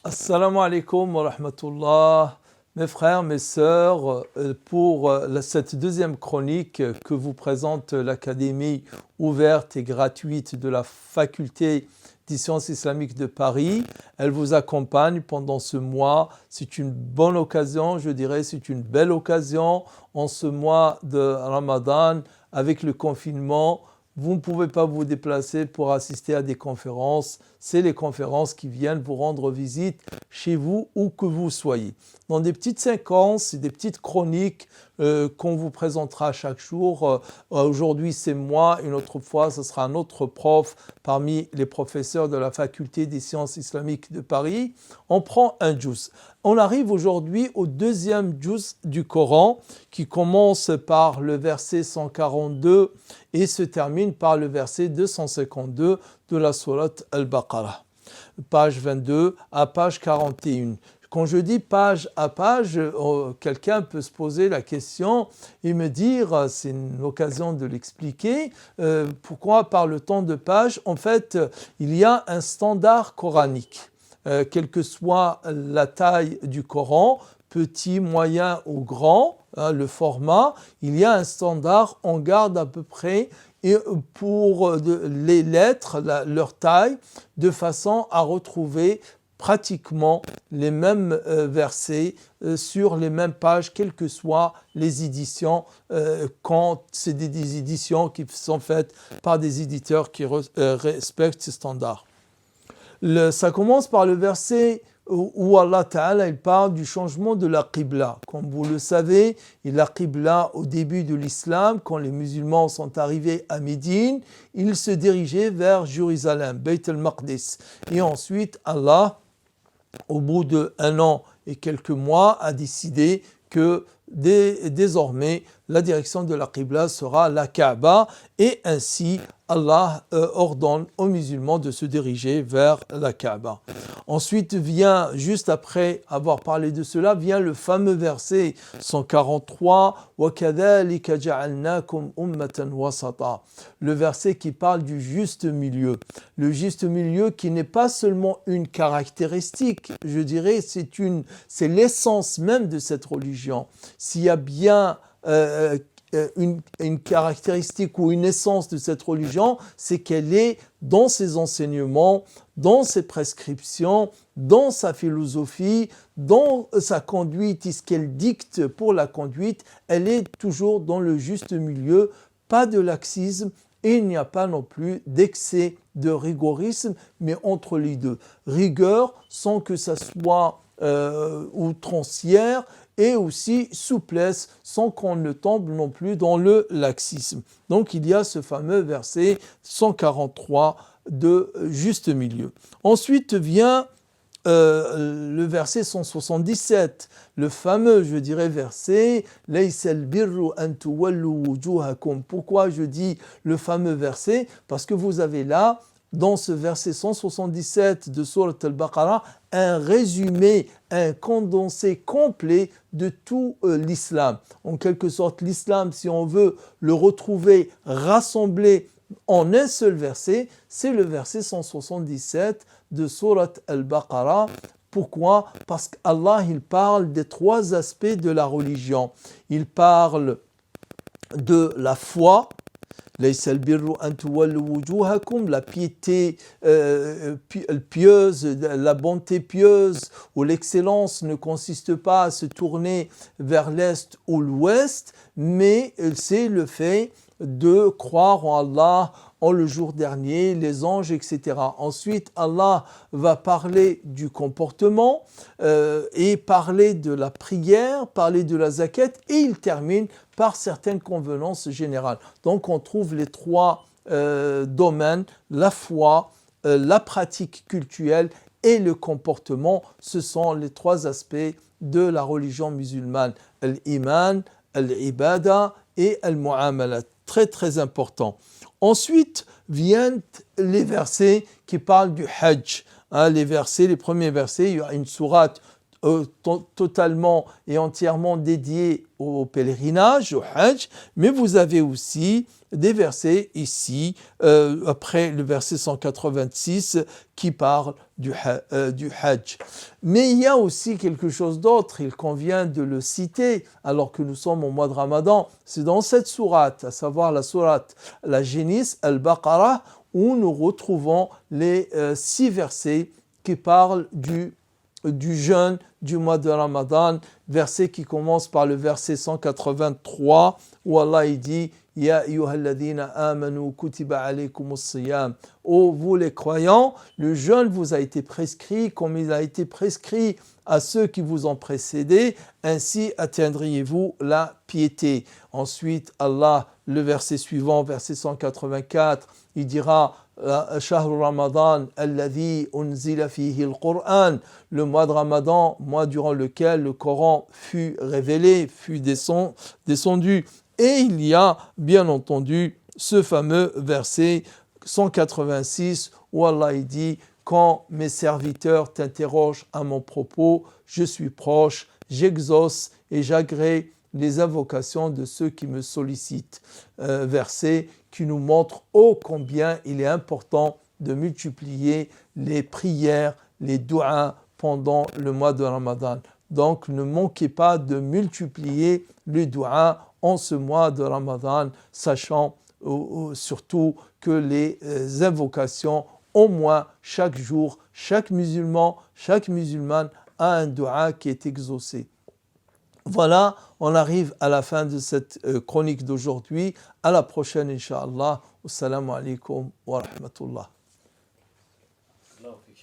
Assalamu alaikum wa rahmatullah, mes frères, mes sœurs, pour cette deuxième chronique que vous présente l'Académie ouverte et gratuite de la Faculté des sciences islamiques de Paris. Elle vous accompagne pendant ce mois. C'est une bonne occasion, je dirais, c'est une belle occasion en ce mois de Ramadan avec le confinement. Vous ne pouvez pas vous déplacer pour assister à des conférences. C'est les conférences qui viennent vous rendre visite chez vous, où que vous soyez. Dans des petites séquences, des petites chroniques qu'on vous présentera chaque jour. Aujourd'hui, c'est moi. Une autre fois, ce sera un autre prof parmi les professeurs de la Faculté des sciences islamiques de Paris. On prend un juz. On arrive aujourd'hui au deuxième juz du Coran qui commence par le verset 142 et se termine par le verset 252 de la sourate Al-Baqarah, page 22 à page 41. Quand je dis page à page, quelqu'un peut se poser la question et me dire, c'est une occasion de l'expliquer, pourquoi parle-t-on de page? En fait, il y a un standard coranique. Quelle que soit la taille du Coran, petit, moyen ou grand, le format, il y a un standard, on garde à peu près et pour les lettres, leur taille, de façon à retrouver pratiquement les mêmes versets sur les mêmes pages, quelles que soient les éditions, quand c'est des éditions qui sont faites par des éditeurs qui respectent ces standards. Ça commence par le verset où Allah Ta'ala il parle du changement de la Qibla. Comme vous le savez, la Qibla au début de l'islam, quand les musulmans sont arrivés à Médine, ils se dirigeaient vers Jérusalem, Beit al-Maqdis. Et ensuite, Allah, au bout d'1 an et quelques mois, a décidé que désormais, la direction de la Qibla sera la Kaaba et ainsi Allah ordonne aux musulmans de se diriger vers la Kaaba. Ensuite vient, juste après avoir parlé de cela, vient le fameux verset 143 وَكَذَلِكَ جَعَلْنَاكُمْ أُمَّةً وَسَطًا, le verset qui parle du juste milieu. Le juste milieu qui n'est pas seulement une caractéristique, je dirais, c'est l'essence même de cette religion. S'il y a bien une caractéristique ou une essence de cette religion, c'est qu'elle est dans ses enseignements, dans ses prescriptions, dans sa philosophie, dans sa conduite et ce qu'elle dicte pour la conduite, elle est toujours dans le juste milieu, pas de laxisme et il n'y a pas non plus d'excès de rigorisme, mais entre les deux. Rigueur sans que ça soit outrancière et aussi souplesse sans qu'on ne tombe non plus dans le laxisme. Donc il y a ce fameux verset 143 de juste milieu. Ensuite vient le verset 177, le fameux, je dirais, verset « Laysa al-birru an tuwallu wujuhakum ». Pourquoi je dis le fameux verset? Parce que vous avez là, dans ce verset 177 de Sourate Al-Baqarah, un résumé, un condensé complet de tout l'islam. En quelque sorte, l'islam, si on veut le retrouver rassemblé en un seul verset, c'est le verset 177 de Sourate Al-Baqarah. Pourquoi? Parce qu'Allah, il parle des 3 aspects de la religion. Il parle de la foi, la piété pieuse, la bonté pieuse ou l'excellence ne consiste pas à se tourner vers l'est ou l'ouest, mais c'est le fait de croire en Allah, en le jour dernier, les anges, etc. Ensuite, Allah va parler du comportement et parler de la prière, parler de la zakat et il termine par certaines convenances générales. Donc on trouve les 3 domaines, la foi, la pratique cultuelle et le comportement. Ce sont les 3 aspects de la religion musulmane. Al-Iman, Al-Ibada et Al-Mu'amalat. Très très important. Ensuite viennent les versets qui parlent du Hajj. Les premiers versets, il y a une sourate totalement et entièrement dédié au pèlerinage, au Hajj, mais vous avez aussi des versets ici, après le verset 186, qui parle du Hajj. Mais il y a aussi quelque chose d'autre, il convient de le citer, alors que nous sommes au mois de Ramadan. C'est dans cette sourate, à savoir la sourate, la Génisse, Al-Baqarah, où nous retrouvons les 6 versets qui parlent du jeûne du mois de Ramadan, verset qui commence par le verset 183, où Allah il dit « Ya ayyuhalladhina amanu kutiba alaykumus siyam » Ô vous les croyants, le jeûne vous a été prescrit comme il a été prescrit à ceux qui vous ont précédés, ainsi atteindriez-vous la piété. Ensuite, Allah, le verset suivant, verset 184, il dira Shahr Ramadan alladhi unzila fihi al-Qur'an, le mois de Ramadan, mois durant lequel le Coran fut révélé, fut descendu. Et il y a bien entendu ce fameux verset 186 où Allah dit quand mes serviteurs t'interrogent à mon propos, je suis proche, j'exauce et j'agrée les invocations de ceux qui me sollicitent. Verset qui nous montre ô combien il est important de multiplier les prières, les du'as pendant le mois de Ramadan. Donc ne manquez pas de multiplier les du'as en ce mois de Ramadan, sachant surtout que les invocations, au moins chaque jour, chaque musulman, chaque musulmane a un du'a qui est exaucé. Voilà, on arrive à la fin de cette chronique d'aujourd'hui. À la prochaine, Inch'Allah. Assalamu alaikum wa rahmatullah.